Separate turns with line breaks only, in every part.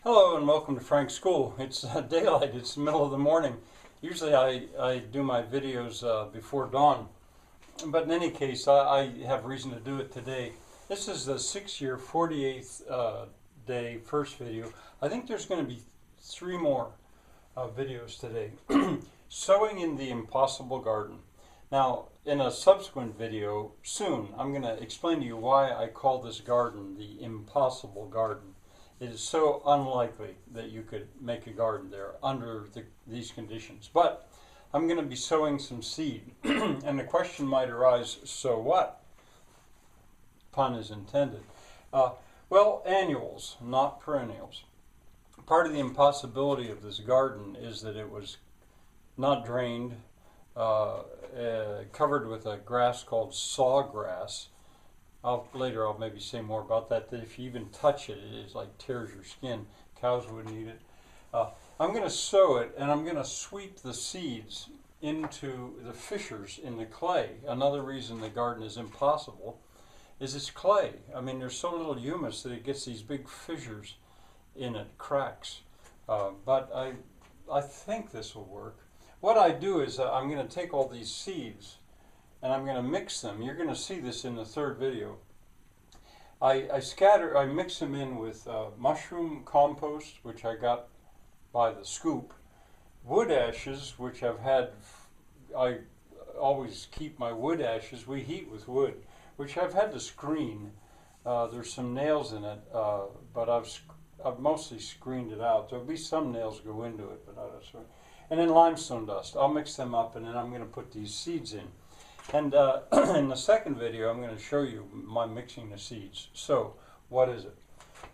Hello and welcome to Frank's School. It's daylight, it's the middle of the morning. Usually I do my videos before dawn, but in any case I have reason to do it today. This is the 6-year 48th day first video. I think there's going to be 3 more videos today. Sowing in the Impossible Garden. Now in a subsequent video soon I'm going to explain to you why I call this garden the Impossible Garden. It is so unlikely that you could make a garden there under these conditions. But I'm going to be sowing some seed. And the question might arise, so what? Pun is intended. Well, annuals, not perennials. Part of the impossibility of this garden is that it was not drained, covered with a grass called sawgrass. Later I'll maybe say more about that, that if you even touch it, it is like tears your skin. Cows wouldn't eat it. I'm going to sow it, and I'm going to sweep the seeds into the fissures in the clay. Another reason the garden is impossible is it's clay. I mean, there's so little humus that it gets these big fissures in it, cracks. But I think this will work. What I do is I'm going to take all these seeds and I'm going to mix them. You're going to see this in the third video. I mix them in with mushroom compost, which I got by the scoop, wood ashes, which I always keep my wood ashes. We heat with wood, which I've had to screen. There's some nails in it, but I've mostly screened it out. There'll be some nails go into it, but not necessarily. And then limestone dust. I'll mix them up, and then I'm going to put these seeds in. And in the second video, I'm going to show you my mixing the seeds. So, what is it?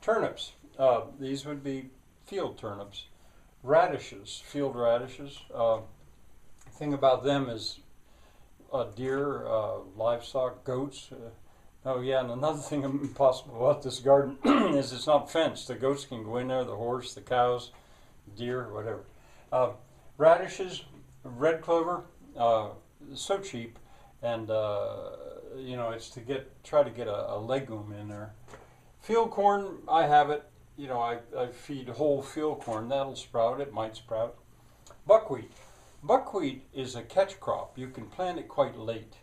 Turnips. These would be field turnips. Radishes, field radishes. The thing about them is deer, livestock, goats. Oh yeah, and another thing impossible about this garden is it's not fenced. The goats can go in there, the horse, the cows, deer, whatever. Radishes, red clover, so cheap. And you know, it's to try to get a legume in there. Field corn, I have it. You know, I feed whole field corn. That'll sprout. It might sprout. Buckwheat. Buckwheat is a catch crop. You can plant it quite late,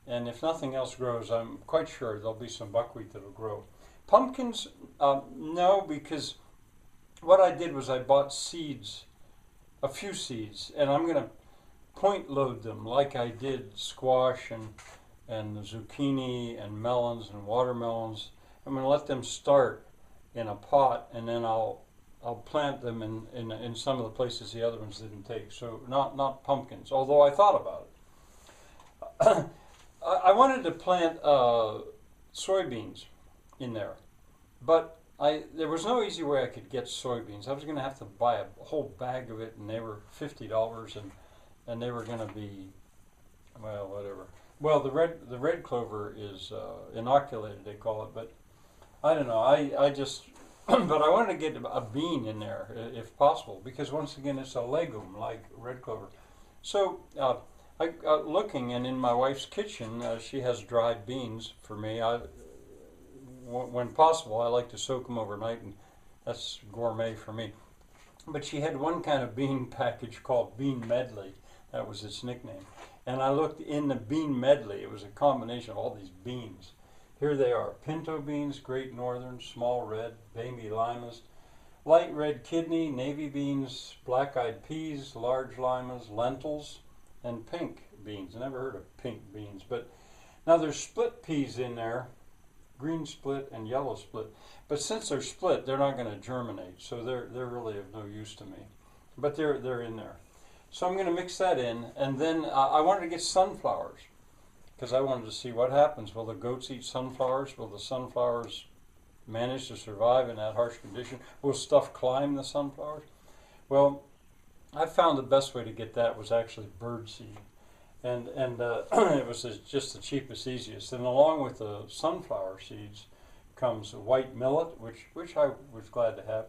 and if nothing else grows, I'm quite sure there'll be some buckwheat that'll grow. Pumpkins, no, because what I did was I bought seeds, a few seeds, and I'm going to point load them like I did squash and zucchini and melons and watermelons. I'm going to let them start in a pot, and then I'll plant them in some of the places the other ones didn't take. So not pumpkins, although I thought about it. I wanted to plant soybeans in there, but there was no easy way I could get soybeans. I was going to have to buy a whole bag of it, and they were $50, and they were going to be, well, whatever. Well, the red clover is inoculated, they call it, but I don't know. I just, but I wanted to get a bean in there if possible, because once again, it's a legume like red clover. So I got looking, and in my wife's kitchen, she has dried beans for me. When possible, I like to soak them overnight, and that's gourmet for me. But she had one kind of bean package called Bean Medley. That was its nickname. And I looked in the bean medley. It was a combination of all these beans. Here they are. Pinto beans, Great Northern, small red, baby limas, light red kidney, navy beans, black-eyed peas, large limas, lentils, and pink beans. I never heard of pink beans. But now there's split peas in there, green split and yellow split. But since they're split, they're not going to germinate. So they're really of no use to me. But they're in there. So I'm going to mix that in, and then I wanted to get sunflowers, because I wanted to see what happens. Will the goats eat sunflowers? Will the sunflowers manage to survive in that harsh condition? Will stuff climb the sunflowers? Well, I found the best way to get that was actually birdseed, and it was just the cheapest, easiest. And along with the sunflower seeds comes white millet, which I was glad to have,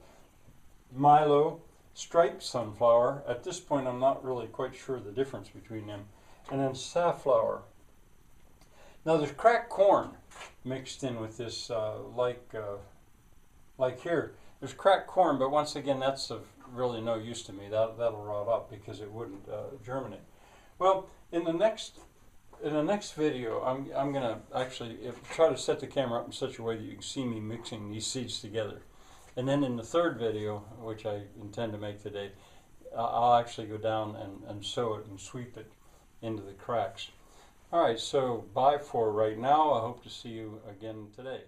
milo, striped sunflower. At this point, I'm not really quite sure the difference between them. And then safflower. Now there's cracked corn mixed in with this, like here. There's cracked corn, but once again, that's of really no use to me. That'll rot up because it wouldn't germinate. Well, in the next video, I'm gonna actually try to set the camera up in such a way that you can see me mixing these seeds together. And then in the third video, which I intend to make today, I'll actually go down and sow it and sweep it into the cracks. All right, so bye for right now. I hope to see you again today.